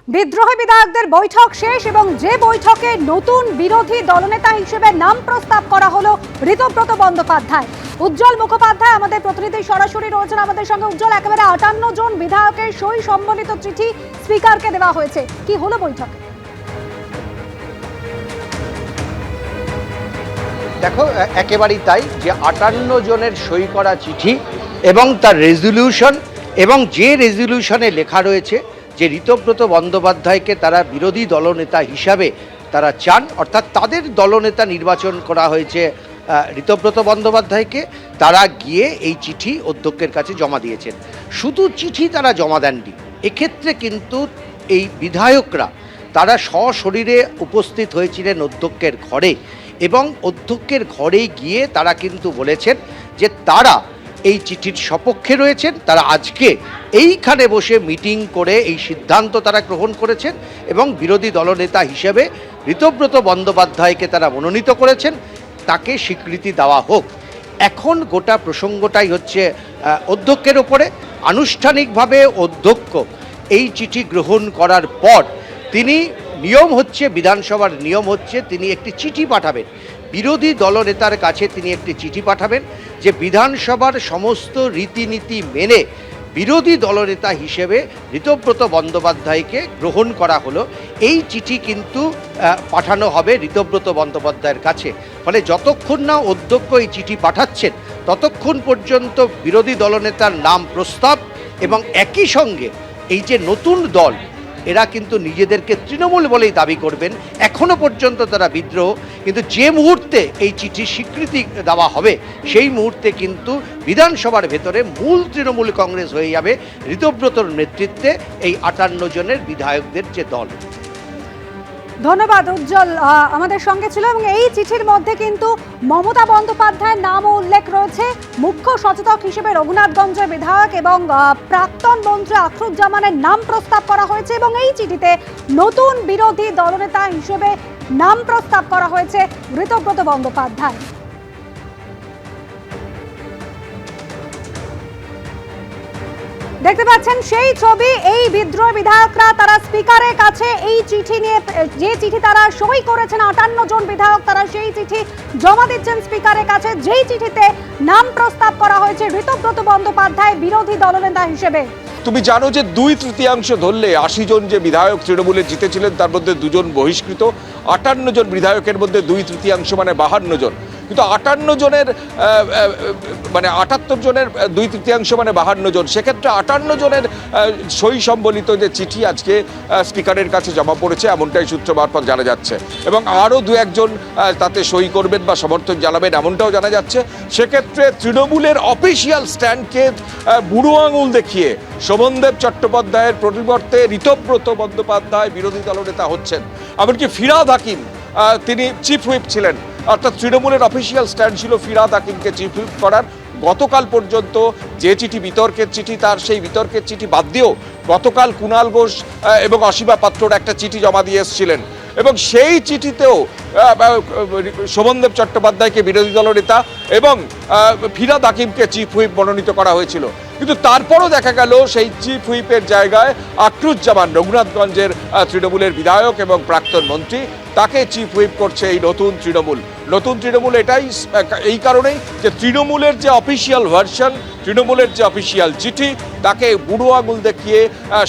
বিদ্রোহী বিধায়কদের বৈঠক শেষ এবং যে বৈঠকে নতুন বিরোধী দলনেতা হিসেবে নাম প্রস্তাব করা হলো ঋতব্রত বন্দ্যোপাধ্যায়। উজ্জ্বল মুখোপাধ্যায় আমাদের প্রতিনিধি সরাসরি রয়েছেন আমাদের সঙ্গে। উজ্জ্বল, একেবারে 58 জন বিধায়কের সই সম্বলিত চিঠি স্পিকারকে দেওয়া হয়েছে, কি হলো বৈঠকে? দেখো, একেবারেই তাই যে 58 জনের সই করা চিঠি এবং তার রেজলিউশন, এবং যে রেজলিউশনে লেখা রয়েছে যে ঋতব্রত বন্দ্যোপাধ্যায়কে তারা বিরোধী দলনেতা হিসাবে তারা চান, অর্থাৎ তাদের দলনেতা নির্বাচন করা হয়েছে ঋতব্রত বন্দ্যোপাধ্যায়কে। তারা গিয়ে এই চিঠি অধ্যক্ষের কাছে জমা দিয়েছেন। শুধু চিঠি তারা জমা দেননি, এক্ষেত্রে কিন্তু এই বিধায়করা তারা সশরীরে উপস্থিত হয়েছিলেন অধ্যক্ষের ঘরে, এবং অধ্যক্ষের ঘরে গিয়ে তারা কিন্তু বলেছেন যে তারা এই চিঠির সপক্ষে রয়েছেন। তারা আজকে এইখানে বসে মিটিং করে এই সিদ্ধান্ত তারা গ্রহণ করেছেন এবং বিরোধী দলনেতা হিসেবে ঋতব্রত বন্দ্যোপাধ্যায়কে তারা মনোনীত করেছেন, তাকে স্বীকৃতি দেওয়া হোক। এখন গোটা প্রসঙ্গটাই হচ্ছে অধ্যক্ষের ওপরে। আনুষ্ঠানিকভাবে অধ্যক্ষ এই চিঠি গ্রহণ করার পর তিনি বিধানসভার নিয়ম হচ্ছে তিনি একটি চিঠি পাঠাবেন বিরোধী দলনেতার কাছে। তিনি একটি চিঠি পাঠাবেন যে বিধানসভার সমস্ত রীতিনীতি মেনে বিরোধী দলনেতা হিসেবে ঋতব্রত বন্দ্যোপাধ্যায়কে গ্রহণ করা হলো। এই চিঠি কিন্তু পাঠানো হবে ঋতব্রত বন্দ্যোপাধ্যায়ের কাছে। ফলে যতক্ষণ না অধ্যক্ষ এই চিঠি পাঠাচ্ছেন ততক্ষণ পর্যন্ত বিরোধী দলনেতার নাম প্রস্তাব, এবং একই সঙ্গে এই যে নতুন দল এরা কিন্তু নিজেদেরকে তৃণমূল বলেই দাবি করবেন। এখনো পর্যন্ত তারা বিদ্রোহ, কিন্তু যে মুহূর্তে এই চিঠি স্বীকৃতি দেওয়া হবে সেই মুহূর্তে কিন্তু বিধানসভার ভেতরে মূল তৃণমূল কংগ্রেস হয়ে যাবে ঋতব্রতর নেতৃত্বে এই 58 জনের বিধায়কদের যে দল। ধন্যবাদ উজ্জ্বল, আমাদের সঙ্গে ছিল। এবং এই চিঠির মধ্যে কিন্তু মমতা বন্দ্যোপাধ্যায়ের নামও উল্লেখ রয়েছে। মুখ্য সচেতক হিসেবে রঘুনাথগঞ্জের বিধায়ক এবং প্রাক্তন মন্ত্রী আখরুজ্জামানের নাম প্রস্তাব করা হয়েছে, এবং এই চিঠিতে নতুন বিরোধী দলনেতা হিসেবে নাম প্রস্তাব করা হয়েছে ঋতব্রত বন্দ্যোপাধ্যায়। দেখতে পাচ্ছেন সেই ছবি। এই বিদ্রোহী বিধায়করা তারা স্পিকারের কাছে এই চিঠি নিয়ে, যে চিঠি তারা সই করেছেন 58 জন বিধায়ক, তারা সেই চিঠি জমা দিচ্ছেন স্পিকারের কাছে, যেই চিঠিতে নাম প্রস্তাব করা হয়েছে ঋতব্রত বন্দ্যোপাধ্যায় বিরোধী দলনেতা হিসেবে। তুমি জানো যে 2/3 ধরলে 80 জন যে বিধায়ক তৃণমূলে জিতেছিলেন তার মধ্যে 2 জন বহিষ্কৃত। 58 জন বিধায়কের মধ্যে 2/3 মানে 52 জন। কিন্তু 58 জনের মানে 78 জনের 2/3 মানে 52 জন। সেক্ষেত্রে 58 জনের সই সম্বলিত যে চিঠি আজকে স্পিকারের কাছে জমা পড়েছে, এমনটাই সূত্র মারফত জানা যাচ্ছে। এবং আরও 2-1 জন তাতে সই করবেন বা সমর্থন জানাবেন, এমনটাও জানা যাচ্ছে। সেক্ষেত্রে তৃণমূলের অফিসিয়াল স্ট্যান্ডকে বুড়ো আঙুল দেখিয়ে শোভনদেব চট্টোপাধ্যায়ের পরিবর্তে ঋতব্রত বন্দ্যোপাধ্যায় বিরোধী দলনেতা হচ্ছেন। এমনকি ফিরহাদ হাকিম, তিনি চিফ হুইপ ছিলেন, অর্থাৎ তৃণমূলের অফিসিয়াল স্ট্যান্ড ছিল ফিরহাদ হাকিমকে চিফ হুইপ করার। গতকাল পর্যন্ত যে চিঠি বিতর্কের চিঠি, তার সেই বিতর্কের চিঠি বাদ দিয়েও গতকাল কুণাল ঘোষ এবং অসীমা পাত্রর একটা চিঠি জমা দিয়ে এসেছিলেন, এবং সেই চিঠিতেও শোভনদেব চট্টোপাধ্যায়কে বিরোধী দলনেতা এবং ফিরহাদ হাকিমকে চিফ হুইপ মনোনীত করা হয়েছিল। কিন্তু তারপরও দেখা গেল সেই চিফ হুইপের জায়গায় আখরুজ্জামান, রঘুনাথগঞ্জের তৃণমূলের বিধায়ক এবং প্রাক্তন মন্ত্রী, তাকে চিফ হুইপ করছে এই নতুন তৃণমূল। নতুন তৃণমূল এটাই এই কারণেই যে তৃণমূলের যে অফিসিয়াল ভার্সন, তৃণমূলের যে অফিসিয়াল চিঠি, তাকে বুড়ো আঙুল দেখিয়ে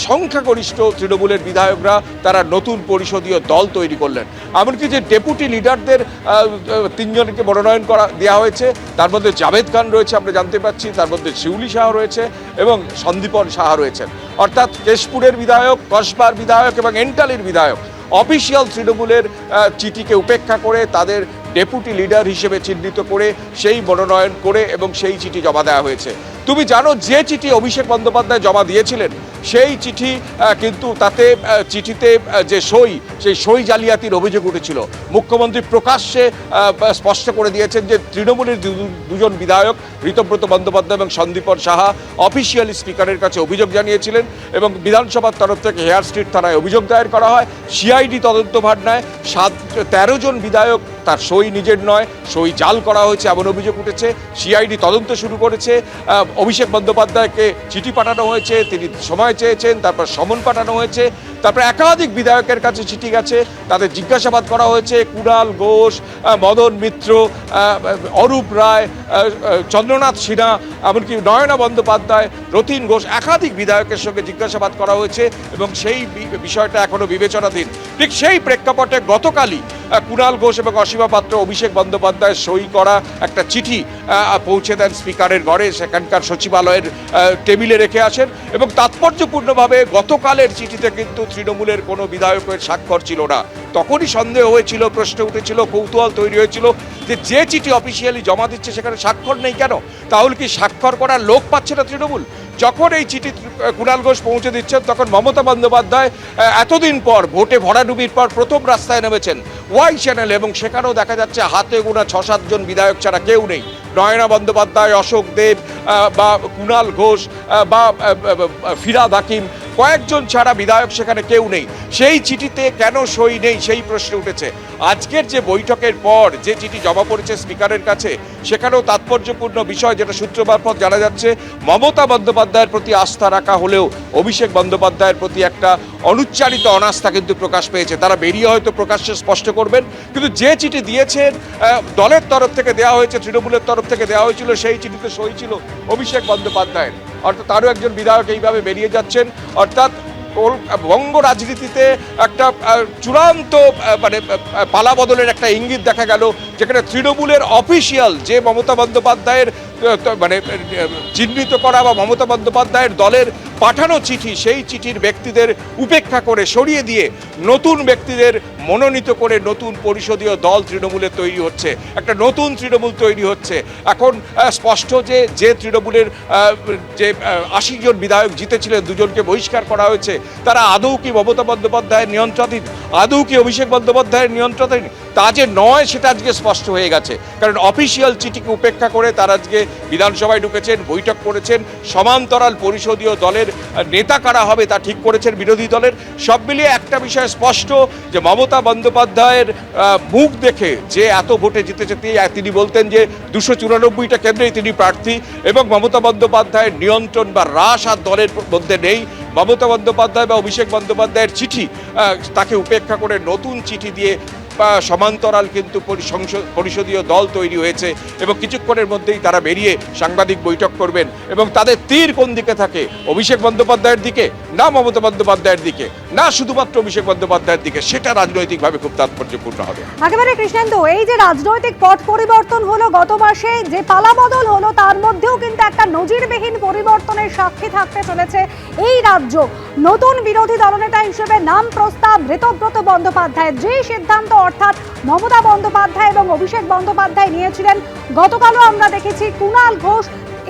সংখ্যাগরিষ্ঠ তৃণমূলের বিধায়করা তারা নতুন পরিষদীয় দল তৈরি করলেন। এমনকি যে ডেপুটি লিডারদের 3 জনকে মনোনয়ন দেওয়া হয়েছে, তার মধ্যে জাভেদ খান রয়েছে আমরা জানতে পাচ্ছি, তার মধ্যে শিউলি শাহ রয়েছে এবং সন্দীপন সাহা রয়েছেন। অর্থাৎ কেশপুরের বিধায়ক, কসবার বিধায়ক এবং এন্টালির বিধায়ক অফিসিয়াল তৃণমূলের চিঠিকে উপেক্ষা করে তাদের ডেপুটি লিডার হিসেবে চিহ্নিত করে সেই মনোনয়ন করে এবং সেই চিঠি জমা দেওয়া হয়েছে। তুমি জানো যে চিঠি অভিষেক বন্দ্যোপাধ্যায় জমা দিয়েছিলেন সেই চিঠি কিন্তু তাতে চিঠিতে যে সেই সই জালিয়াতির অভিযোগ উঠেছিল। মুখ্যমন্ত্রী প্রকাশ্যে স্পষ্ট করে দিয়েছেন যে তৃণমূলের 2 জন বিধায়ক ঋতব্রত বন্দ্যোপাধ্যায় এবং সন্দীপন সাহা অফিসিয়ালি স্পিকারের কাছে অভিযোগ জানিয়েছিলেন, এবং বিধানসভার তরফ থেকে হেয়ার স্ট্রিট থানায় অভিযোগ দায়ের করা হয়। সিআইডি তদন্তভার নেয়। 13 জন বিধায়ক তার সই নিজের নয়, সই জাল করা হয়েছে এমন অভিযোগ উঠেছে। সিআইডি তদন্ত শুরু করেছে। অভিষেক বন্দ্যোপাধ্যায়কে চিঠি পাঠানো হয়েছে, তিনি সময় চেয়েছেন, তারপর সমন পাঠানো হয়েছে, তারপর একাধিক বিধায়কের কাছে চিঠি গেছে, তাদের জিজ্ঞাসাবাদ করা হয়েছে। কুণাল ঘোষ, মদন মিত্র, অরূপ রায়, চন্দ্রনাথ সিনহা, এমনকি নয়না বন্দ্যোপাধ্যায়, রতিন ঘোষ, একাধিক বিধায়কের সঙ্গে জিজ্ঞাসাবাদ করা হয়েছে এবং সেই বিষয়টা এখনো বিবেচনাধীন। ঠিক সেই প্রেক্ষাপটে গতকালই কুণাল ঘোষ এবং অসীমা পাত্র অভিষেক বন্দ্যোপাধ্যায়ের সই করা একটা চিঠি পৌঁছে দেন স্পিকারের ঘরে, সেখানকার সচিবালয়ের টেবিলে রেখে আসেন এবং তাৎপর্যপূর্ণভাবে গতকালের চিঠিতে কিন্তু তৃণমূলের কোনো বিধায়কের স্বাক্ষর ছিল না। তখনই সন্দেহ হয়েছিল, প্রশ্ন উঠেছিল, কৌতূহল তৈরি হয়েছিল যে চিঠি অফিসিয়ালি জমা দিচ্ছে সেখানে স্বাক্ষর নেই কেন? তাহলে কি স্বাক্ষর করার লোক পাচ্ছে না তৃণমূল? যখন এই চিঠি কুণাল ঘোষ পৌঁছে দিচ্ছেন তখন মমতা বন্দ্যোপাধ্যায় এতদিন পর ভোটে ভরাডুবির পর প্রথম রাস্তায় নেমেছেন ওয়াই চ্যানেল, এবং সেখানেও দেখা যাচ্ছে হাতে গোনা 6-7 জন বিধায়ক ছাড়া কেউ নেই। নয়না বন্দ্যোপাধ্যায়, অশোক দেব বা কুণাল ঘোষ বা ফিরহাদ হাকিম, কয়েকজন ছাড়া বিধায়ক সেখানে কেউ নেই। সেই চিঠিতে কেন সই নেই সেই প্রশ্ন উঠেছে। আজকের যে বৈঠকের পর যে চিঠি জমা পড়েছে স্পিকারের কাছে, সেখানেও তাৎপর্যপূর্ণ বিষয় যেটা সূত্র মারফত জানা যাচ্ছে, মমতা বন্দ্যোপাধ্যায়ের প্রতি আস্থা রাখা হলেও অভিষেক বন্দ্যোপাধ্যায়ের প্রতি একটা অনুচ্চারিত অনাস্থা কিন্তু প্রকাশ পেয়েছে। তারা বেরিয়ে হয়তো প্রকাশ্যে স্পষ্ট করবেন, কিন্তু যে চিঠি দিয়েছেন দলের তরফ থেকে দেওয়া হয়েছে, তৃণমূলের তরফ থেকে দেওয়া হয়েছিল, সেই চিঠিতে সই ছিল অভিষেক বন্দ্যোপাধ্যায়ের। অর্থাৎ তারও একজন বিধায়ক এইভাবে বেরিয়ে যাচ্ছেন। অর্থাৎ বঙ্গ রাজনীতিতে একটা চূড়ান্ত মানে পালাবদলের একটা ইঙ্গিত দেখা গেল, যেখানে তৃণমূলের অফিসিয়াল যে মমতা বন্দ্যোপাধ্যায়ের মানে চিহ্নিত করা বা মমতা বন্দ্যোপাধ্যায়ের দলের পাঠানো চিঠি, সেই চিঠির ব্যক্তিদের উপেক্ষা করে সরিয়ে দিয়ে নতুন ব্যক্তিদের মনোনীত করে নতুন পরিষদীয় দল তৃণমূলের তৈরি হচ্ছে, একটা নতুন তৃণমূল তৈরি হচ্ছে। এখন স্পষ্ট যে তৃণমূলের যে 80 জন বিধায়ক জিতেছিলেন, 2 জনকে বহিষ্কার করা হয়েছে, তারা আদৌ কি মমতা বন্দ্যোপাধ্যায়ের নিয়ন্ত্রণাধীন, আদৌ কি অভিষেক বন্দ্যোপাধ্যায়ের নিয়ন্ত্রণাধীন? তা যে নয় সেটা আজকে স্পষ্ট হয়ে গেছে, কারণ অফিসিয়াল চিঠিকে উপেক্ষা করে তারা আজকে বিধানসভায় ঢুকেছেন, বৈঠক করেছেন, সমান্তরাল পরিষদীয় দলের নেতা কারা হবে তা ঠিক করেছেন বিরোধী দলের। সব মিলিয়ে একটা বিষয় স্পষ্ট যে মমতা বন্দ্যোপাধ্যায়ের মুখ দেখে যে এত ভোটে জিতেছে, তিনি বলতেন যে 294টা কেন্দ্রেই তিনি প্রার্থী এবং মমতা বন্দ্যোপাধ্যায়ের নিয়ন্ত্রণ বা রাশ আর দলের মধ্যে নেই। মমতা বন্দ্যোপাধ্যায় বা অভিষেক বন্দ্যোপাধ্যায়ের চিঠি তাকে উপেক্ষা করে নতুন চিঠি দিয়ে সমান্তরাল কিন্তু পরিষদীয় দল তৈরি হয়েছে এবং কিছুক্ষণের মধ্যেই তারা বেরিয়ে সাংবাদিক বৈঠক করবেন এবং তাদের তীর কোন দিকে থাকে, অভিষেক বন্দ্যোপাধ্যায়ের দিকে না মমতা বন্দ্যোপাধ্যায়ের দিকে না শুধুমাত্র অভিষেক বন্দ্যোপাধ্যায়ের দিকে, সেটা রাজনৈতিকভাবে খুব তাৎপর্যপূর্ণ হবে। একেবারে কৃষ্ণেন্দু, এই যে রাজনৈতিক পট পরিবর্তন হলো গত মাসে, যে পালাবদল হলো, তার মধ্যেও কিন্তু একটা নজিরবিহীন পরিবর্তনের সাক্ষী থাকতে চলেছে এই রাজ্য। নতুন বিরোধী দলনেতা হিসেবে নাম প্রস্তাব ঋতব্রত বন্দ্যোপাধ্যায়ের। যে সিদ্ধান্ত অর্থাৎ মমতা বন্দ্যোপাধ্যায় এবং অভিষেক বন্দ্যোপাধ্যায় নিয়েছিলেন, গতকালও আমরা দেখেছি কুণাল ঘোষ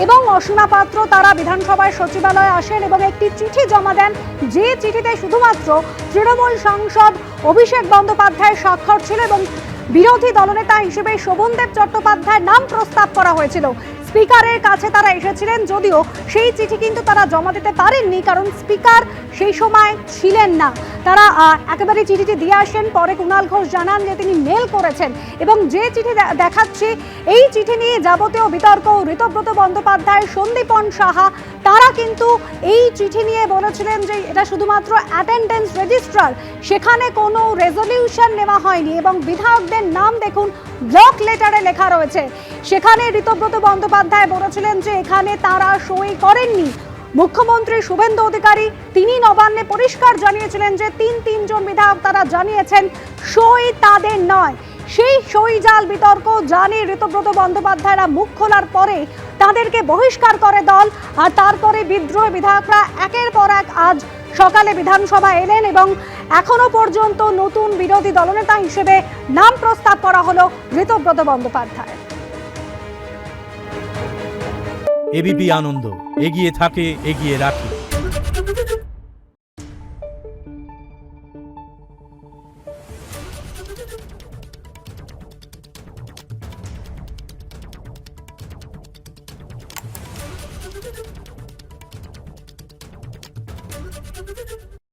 এবং অসীমা পাত্র তারা বিধানসভার সচিবালয়ে আসেন এবং একটি চিঠি জমা দেন, যে চিঠিতে শুধুমাত্র তৃণমূল সাংসদ অভিষেক বন্দ্যোপাধ্যায়ের স্বাক্ষর ছিল এবং বিরোধী দলনেতা হিসেবে শোভনদেব চট্টোপাধ্যায়ের নাম প্রস্তাব করা হয়েছিল। স্পিকারের কাছে তারা এসেছিলেন, যদিও সেই চিঠি কিন্তু তারা জমা দিতে পারেননি, কারণ স্পিকার সেই সময় ছিলেন না। তারা একেবারে চিঠিটি দিয়ে আসেন। পরে কুণাল ঘোষ জানান যে তিনি মেল করেছেন এবং যে চিঠি দেখাচ্ছি, এই চিঠি নিয়ে যাবতীয় বিতর্ক ঋতব্রত বন্দ্যোপাধ্যায়, সন্দীপন সাহা তারা কিন্তু এই চিঠি নিয়ে বলেছিলেন যে এটা শুধুমাত্র অ্যাটেন্ডেন্স রেজিস্ট্রার, সেখানে কোনো রেজলিউশন নেওয়া হয়নি এবং বিধায়কদের নাম দেখুন ব্লক লেটারে লেখা রয়েছে। সেখানে ঋতব্রত বন্দ্যোপাধ্যায় বলেছিলেন যে এখানে তারা সই করেননি। মুখ্যমন্ত্রী শুভেন্দু অধিকারী তিনি নবান্নে পরিষ্কার জানিয়েছিলেন যে তিন জন বিধায়ক তারা জানিয়েছেন সই তাদের নয়। সেই সই জাল বিতর্ক জানে ঋতব্রত বন্দ্যোপাধ্যায়রা মুখ খোলার পরে তাদেরকে বহিষ্কার করে দল, আর তারপরে বিদ্রোহী বিধায়করা একের পর এক আজ সকালে বিধানসভা এলেন এবং এখনো পর্যন্ত নতুন বিরোধী দলনেতা হিসেবে নাম প্রস্তাব করা হলো ঋতব্রত বন্দ্যোপাধ্যায়। এবিপি আনন্দ, এগিয়ে থাকে, এগিয়ে রাখে।